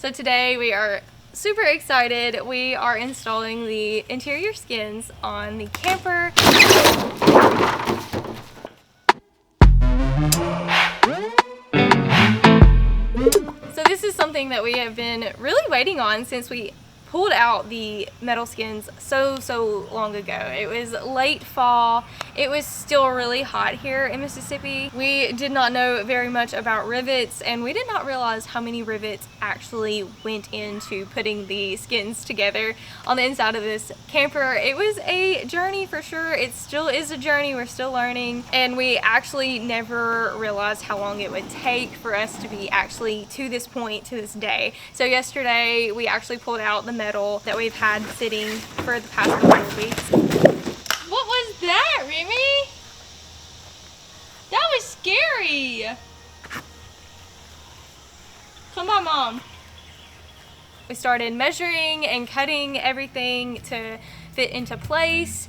So today we are super excited. We are installing the interior skins on the camper. So this is something that we have been really waiting on since we pulled out the metal skins so long ago. It was late fall. It was still really hot here in Mississippi. We did not know very much about rivets, and we did not realize how many rivets actually went into putting the skins together on the inside of this camper. It was a journey for sure. It still is a journey. We're still learning, and we actually never realized how long it would take for us to be actually to this point, to this day. So yesterday we actually pulled out the metal that we've had sitting for the past couple of weeks. What was that, Remy? That was scary. Come on, Mom. We started measuring and cutting everything to fit into place.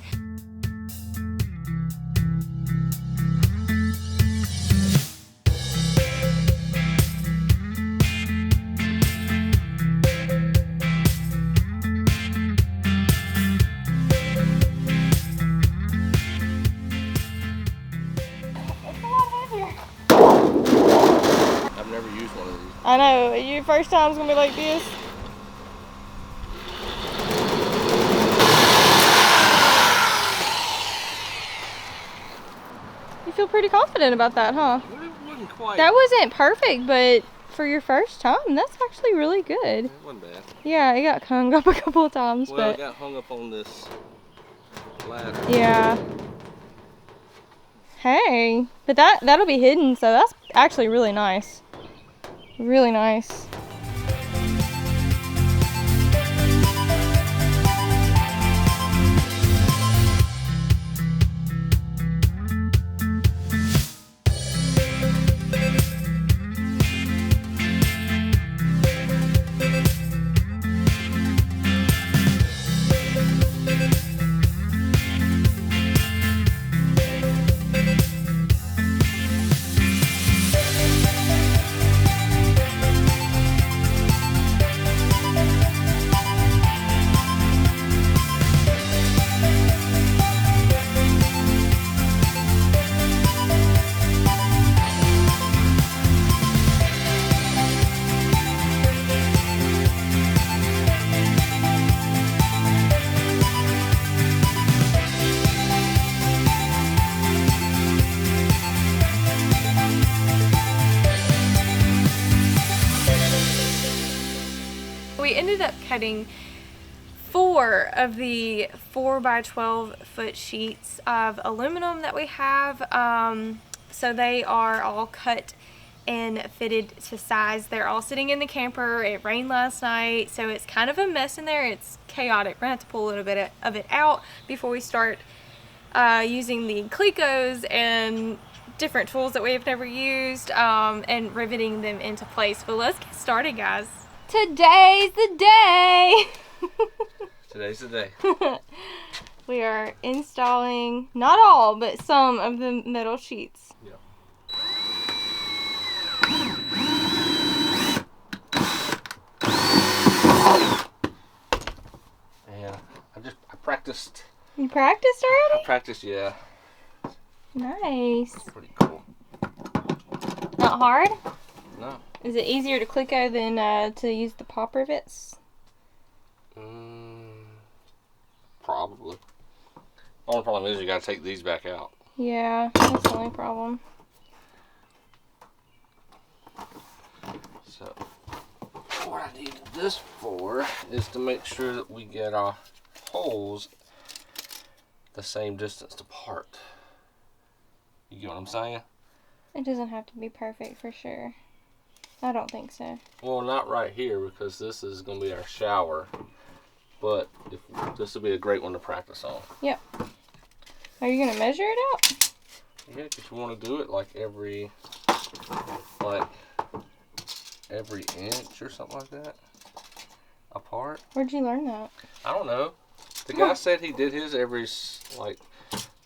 I know, your first time's gonna be like this. You feel pretty confident about that, huh? Well, it wasn't quite. That wasn't perfect, but for your first time, that's actually really good. It wasn't bad. Yeah, it got hung up a couple of times, well, but it got hung up on this ladder. yeah. Hey, but that'll be hidden, so that's actually really nice. Really nice. We ended up cutting 4 of the 4x12 foot sheets of aluminum that we have. So they are all cut and fitted to size. They're all sitting in the camper. It rained last night, so it's kind of a mess in there. It's chaotic. We're gonna have to pull a little bit of it out before we start using the clecos and different tools that we have never used, and riveting them into place. But let's get started, guys. Today's the day. Today's the day. We are installing, not all, but some of the metal sheets. Yeah. Yeah, I practiced. You practiced already? I practiced, yeah. Nice. Pretty cool. Not hard? No. Is it easier to cleco than to use the pop rivets? Probably. Only problem is you gotta take these back out. Yeah, that's the only problem. So, what I needed this for is to make sure that we get our holes the same distance apart. You get what I'm saying? It doesn't have to be perfect for sure. I don't think so. Well, not right here because this is going to be our shower. But this will be a great one to practice on. Yep. Are you going to measure it out? Yeah, because you want to do it like every inch or something like that apart. Where'd you learn that? I don't know. The guy said he did his every, like,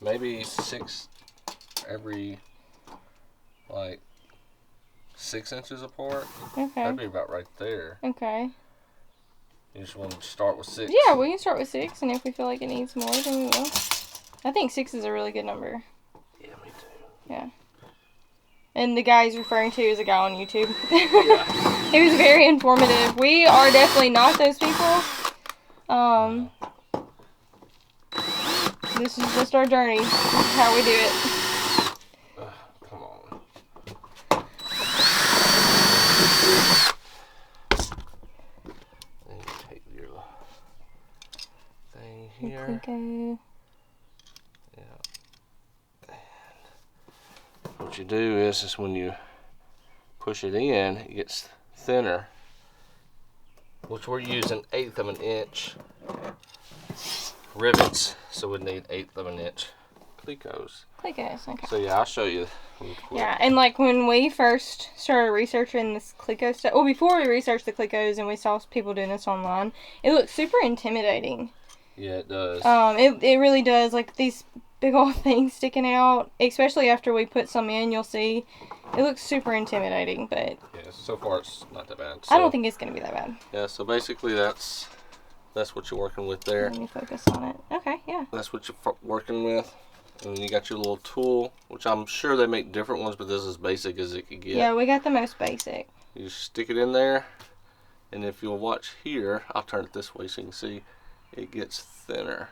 maybe 6 every, like, 6 inches apart. Okay. That'd be about right there. Okay. You just want to start with 6? Yeah, we can start with 6, and if we feel like it needs more, then we will. I think 6 is a really good number. Yeah, me too. Yeah. And the guy he's referring to is a guy on YouTube. Yeah. He was very informative. We are definitely not those people. This is just our journey. This is how we do it. Come on. Then you take your thing here. Okay. Yeah. And what you do is when you push it in, it gets thinner. Which we're using 1/8 of an inch rivets, so we need 1/8 of an inch Clecos. Clecos, okay. So yeah, I'll show you real quick. Yeah, and like when we first started researching this Cleco stuff, well, before we researched the Clecos and we saw people doing this online, it looked super intimidating. Yeah, it does. It really does. Like these big old things sticking out, especially after we put some in, you'll see it looks super intimidating. But yeah, so far it's not that bad. So, I don't think it's gonna be that bad. Yeah, so basically that's what you're working with there. Let me focus on it. Okay, yeah. That's what you're working with. And then you got your little tool, which I'm sure they make different ones, but this is as basic as it could get. Yeah, we got the most basic. You just stick it in there, and if you'll watch here, I'll turn it this way so you can see it gets thinner.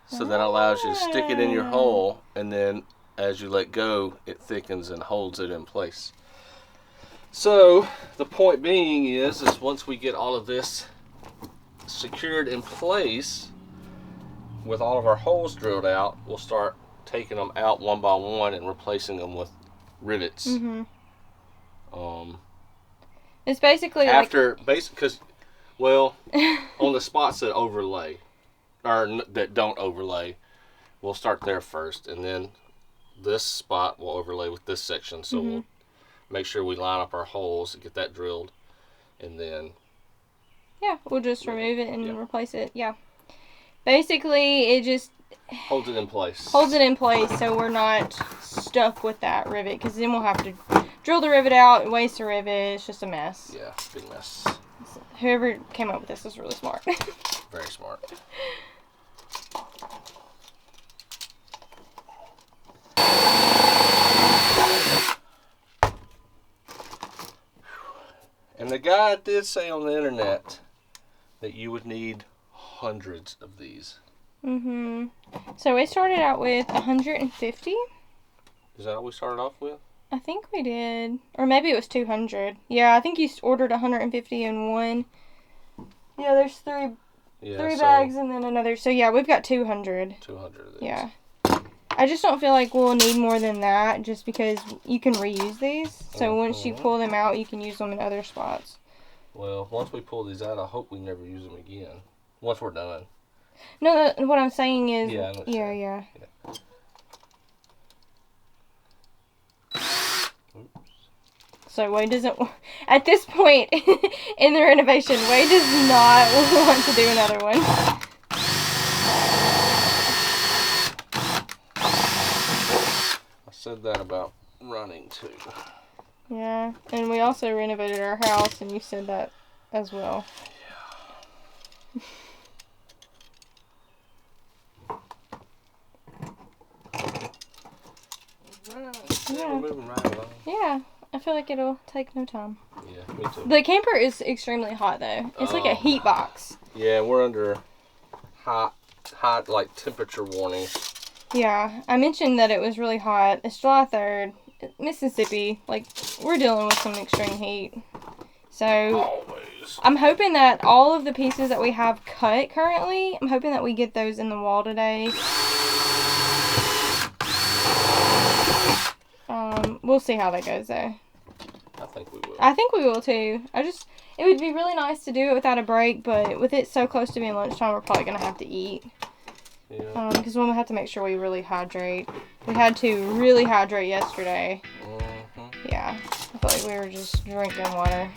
So that allows you to stick it in your hole, and then as you let go, it thickens and holds it in place. So the point being is once we get all of this secured in place with all of our holes drilled out, we'll start taking them out one by one and replacing them with rivets. It's basically because on the spots that overlay or that don't overlay, we'll start there first, and then this spot will overlay with this section, so we'll make sure we line up our holes and get that drilled, and then we'll just remove it and replace it. Yeah, basically it just holds it in place, so we're not stuck with that rivet, because then we'll have to drill the rivet out and waste the rivet. It's just a mess. Yeah, big mess. Whoever came up with this is really smart. Very smart. And the guy did say on the internet that you would need hundreds of these. So we started out with 150. Is that what we started off with? I think we did. Or maybe it was 200. Yeah, I think you ordered 150 in one. Yeah, there's three bags and then another. So yeah, we've got 200. 200 of these. Yeah. I just don't feel like we'll need more than that, just because you can reuse these. So once you pull them out, you can use them in other spots. Well, once we pull these out, I hope we never use them again. Once we're done. No, what I'm saying is... Yeah, yeah. So Wade doesn't... At this point in the renovation, Wade does not want to do another one. I said that about running too. Yeah, and we also renovated our house, and you said that as well. Yeah. We're moving right along. Yeah, I feel like it'll take no time. Yeah, me too. The camper is extremely hot, though. It's like a heat box. Yeah, we're under hot like temperature warnings. Yeah, I mentioned that it was really hot. It's July 3rd. Mississippi, like, we're dealing with some extreme heat. So, always. I'm hoping that all of the pieces that we have cut currently, I'm hoping that we get those in the wall today. We'll see how that goes, though. I think we will. I think we will, too. It would be really nice to do it without a break, but with it so close to being lunchtime, we're probably going to have to eat. Yeah. Because we'll have to make sure we really hydrate. We had to really hydrate yesterday. Yeah. I felt like we were just drinking water.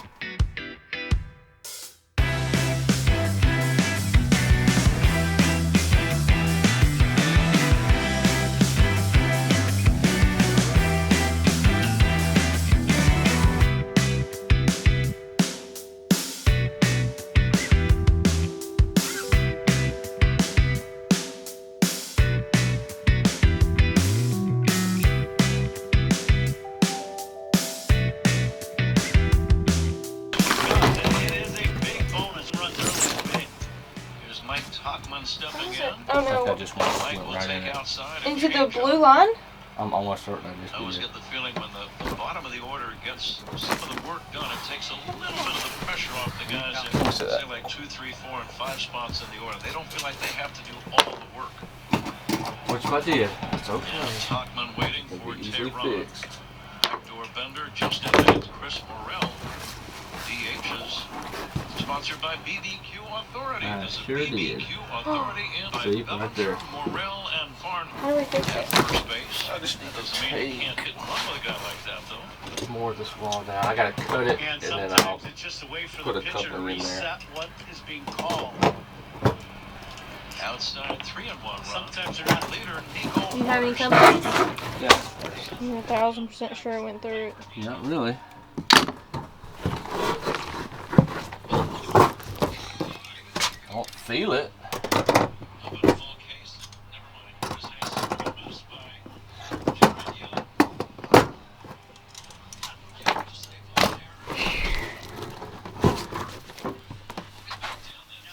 stepping in. Oh no. I just went right in it. Into the blue line? I'm almost certain I just I always did. get the feeling when the bottom of the order gets some of the work done, it takes a little bit of the pressure off the guys in, say, like 2, 3, 4, and 5 spots in the order. They don't feel like they have to do all the work. Which I did. It's okay. And Talkman waiting It'll for be easily Tehran. fixed. Backdoor bender just ahead. Chris Morrell. DHs. Sponsored by BBQ Authority. I There's a sure did. BBQ Authority in See, by right there. Morrell and Farnham. How do we fix At it? first base. I just need Doesn't to mean you take can't hit and run with a guy like that, though. more of this wall down. I gotta cut it And and then I'll sometimes it's just a way for put the a pitcher to couple in there. reset what is being called. Outside 3-1 run. Sometimes they're not Leader Nico. Do you have any companies? Yeah. You're 1000% sure it went through. Not really. I don't feel it.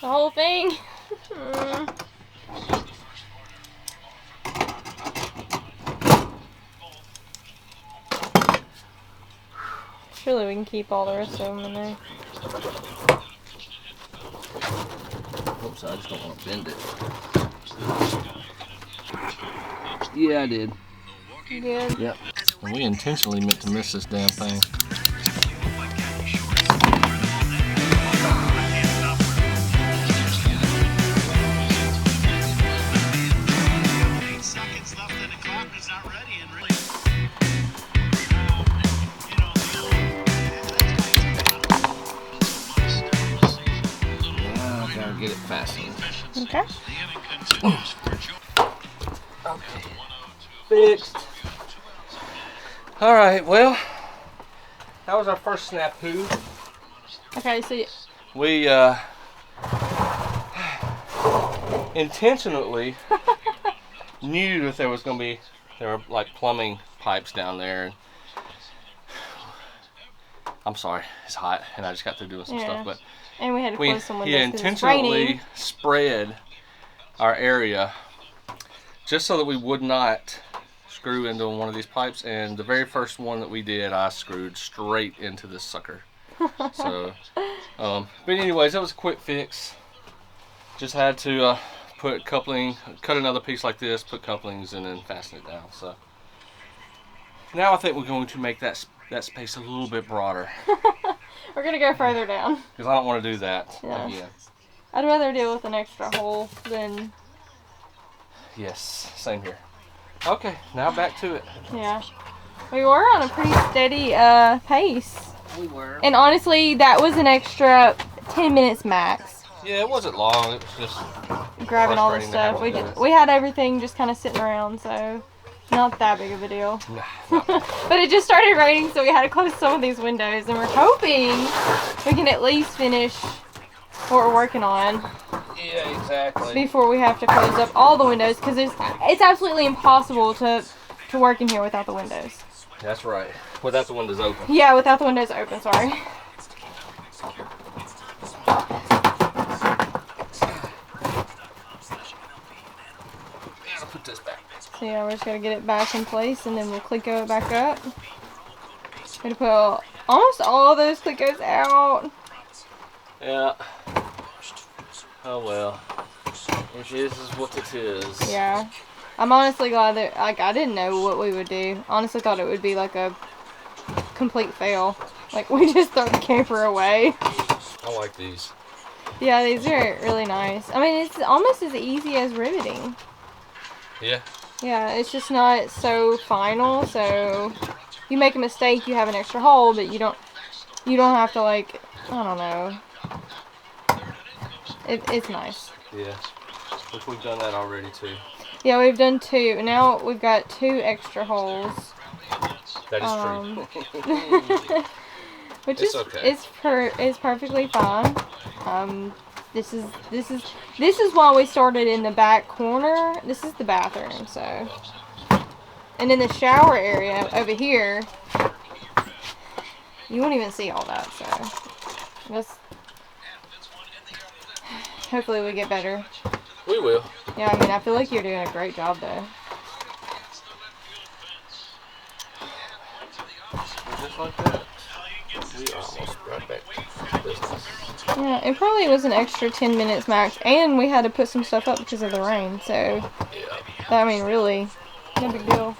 The whole thing? Surely we can keep all the rest of them in there. Oops, I just don't want to bend it. Yeah, I did. Good. Yep. And we intentionally meant to miss this damn thing. seconds left in the clock is not ready and really. Now I gotta get it fastened. Okay. Okay. Fixed. Alright, well, that was our first snafu. Okay, so We intentionally knew that there were like plumbing pipes down there. And I'm sorry, it's hot and I just got through doing some Yeah. stuff, but and we had to we close some windows 'cause it's intentionally raining. spread our area just so that we would not screw into one of these pipes, and the very first one that we did, I screwed straight into this sucker. So, but anyways, that was a quick fix. Just had to put coupling, cut another piece like this, put couplings, and then fasten it down. So now I think we're going to make that space a little bit broader We're gonna go further down. because I don't want to do that Yeah. again. I'd rather deal with an extra hole than, Yes, same here. Okay, now back to it. yeah. We were on a pretty steady pace. We were. And honestly, that was an extra 10 minutes max. Yeah, it wasn't long. It was just Grabbing all the frustrating to have stuff. to do it. We had everything just kind of sitting around, so not that big of a deal. nah. But it just started raining, so we had to close some of these windows, and we're hoping we can at least finish what we're working on Yeah, exactly. before we have to close up all the windows, because it's absolutely impossible to work in here without the windows. That's right. Without the windows open. Yeah, without the windows open, sorry. I'll put this back. So yeah, we're just gonna get it back in place, and then we'll Clicco it back up. Gonna put almost all those Cliccos out. Yeah. Oh well. It is what it is. Yeah. I'm honestly glad that, like, I didn't know what we would do. Honestly thought it would be like a complete fail. Like, we just throw the camper away. I like these. Yeah, these are really nice. I mean, it's almost as easy as riveting. Yeah. Yeah, it's just not so final, so you make a mistake, you have an extra hole, but you don't have to, like, I don't know. It's nice. Yeah. Which we've done that already too. Yeah, we've done 2. Now we've got 2 extra holes. That is true. Which It's is okay. it's perfectly fine. This is why we started in the back corner. This is the bathroom, so. And in the shower area over here, you won't even see all that, so. Hopefully we get better. We will. Yeah, I mean, I feel like you're doing a great job though. Just like that. We are almost right back to business. Yeah, it probably was an extra 10 minutes max, and we had to put some stuff up because of the rain, so, Yeah. I mean, really, no big deal.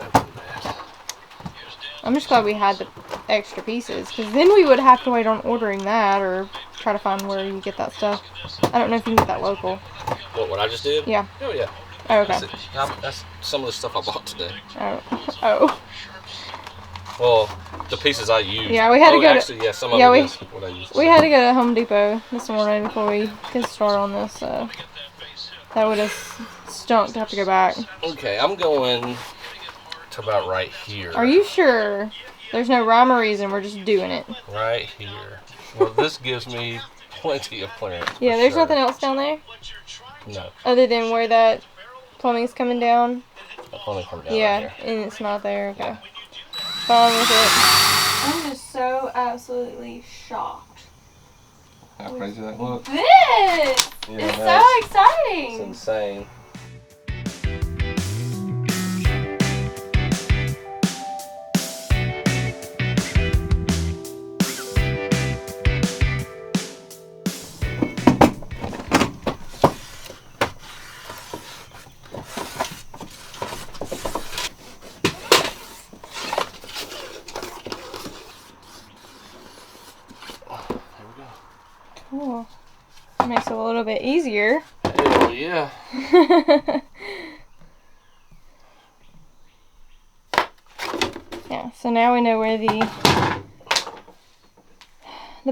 I'm just glad we had the extra pieces, because then we would have to wait on ordering that, or try to find where you get that stuff. I don't know if you can get that local. What I just did? Yeah. Oh, yeah. Oh, okay. That's some of the stuff I bought today. Oh. Well, the pieces I used. Yeah, we had to go actually, yeah, some of it is what I used. We had to go to Home Depot this morning before we could start on this, so that would have stunk to have to go back. Okay, I'm going to about right here. Are you sure? There's no rhyme or reason, we're just doing it. Right here. Well, this gives me plenty of clearance. Yeah, there's nothing else down there? No. Other than where that plumbing's coming down? The plumbing coming down Yeah, right here. and it's not there, okay. Fine with it. I'm just so absolutely shocked. How crazy that looks? This! Yeah, It's so it's exciting! insane. Cool. Makes it a little bit easier. Hell yeah. Yeah, so now we know where the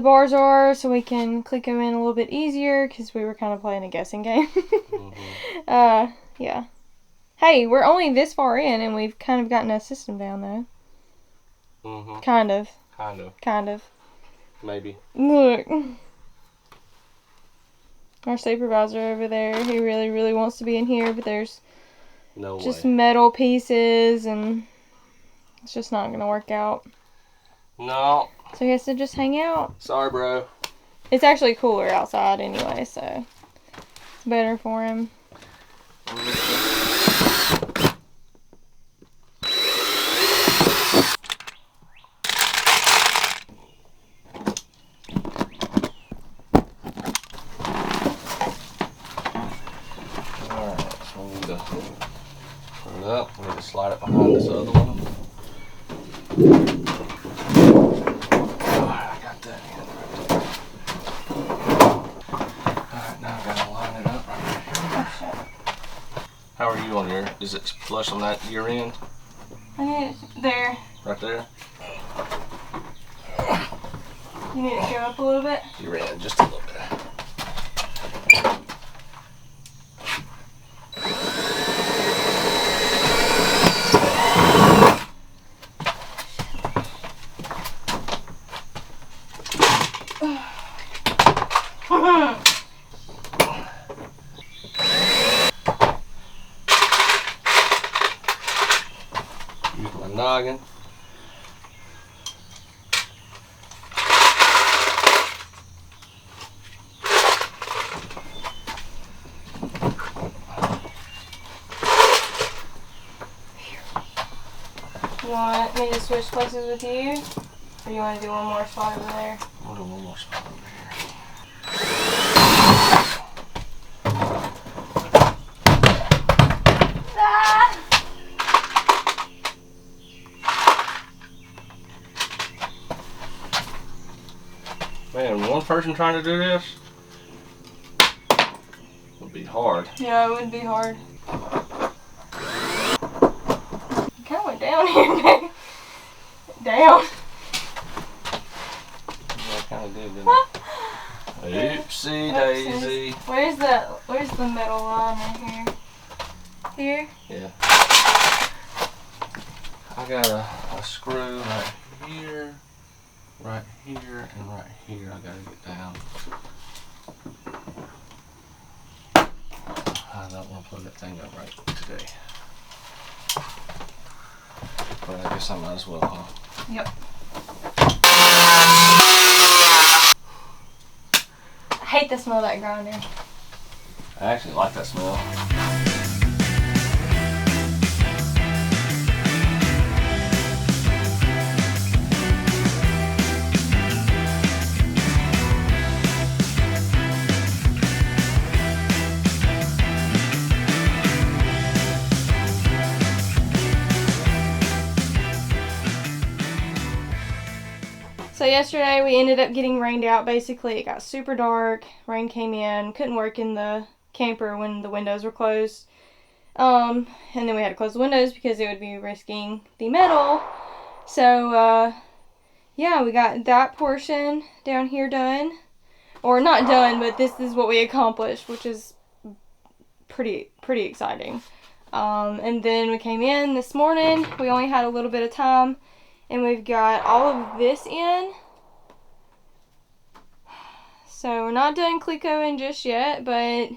bars are, so we can click them in a little bit easier, because we were kind of playing a guessing game. Yeah. Hey, we're only this far in, and we've kind of gotten a system down, though. Kind of. Kind of. Maybe. Look. Our supervisor over there, he really, really wants to be in here, but there's just metal pieces, and it's just not going to work out. No. So he has to just hang out. Sorry, bro. It's actually cooler outside anyway, so it's better for him. Up. We need to slide it behind this other one. Alright, I got that in right there. Alright, now I gotta line it up right here. How are you on your, is it flush on that your end? I need it there. Right there? You need it to go up a little bit? Your end, just a little bit. Use my noggin. You want me to switch places with you? Or you want to do one more spot over there? We'll do one more spot over here. Ah! Man, one person trying to do this would be hard. Yeah, it would be hard. You kind of went down here, man. Down. Yeah, I kind of did, didn't I? Oopsie daisy. Where's the metal line right here? Here? Yeah. I got a screw right here, and right here. I gotta get down. I don't want to plug that thing up right today. But I guess I might as well, huh? Yep. I hate the smell of that grinder. I actually like that smell. So yesterday we ended up getting rained out. Basically, it got super dark. Rain came in. Couldn't work in the camper when the windows were closed. And then we had to close the windows because it would be risking the metal. So, yeah, we got that portion down here done. Or not done, but this is what we accomplished, which is pretty exciting. And then we came in this morning. We only had a little bit of time. And we've got all of this in. So we're not done Clicoing just yet, but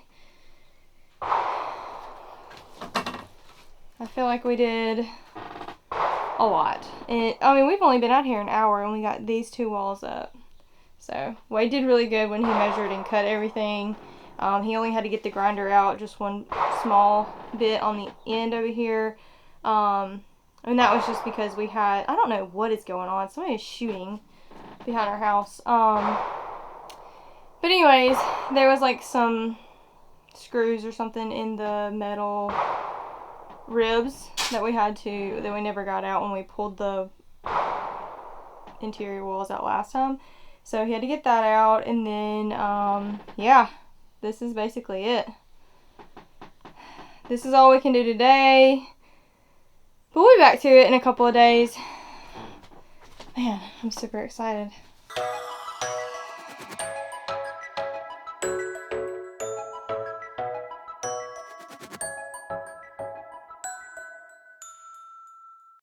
I feel like we did a lot. And I mean, we've only been out here an hour and we got these 2 walls up. So Wade did really good when he measured and cut everything. He only had to get the grinder out, just one small bit on the end over here. And that was just because we had, I don't know what is going on. Somebody is shooting behind our house. But anyways, there was like some screws or something in the metal ribs that we never got out when we pulled the interior walls out last time. So he had to get that out, and then, yeah, this is basically it. This is all we can do today. But we'll be back to it in a couple of days. Man, I'm super excited.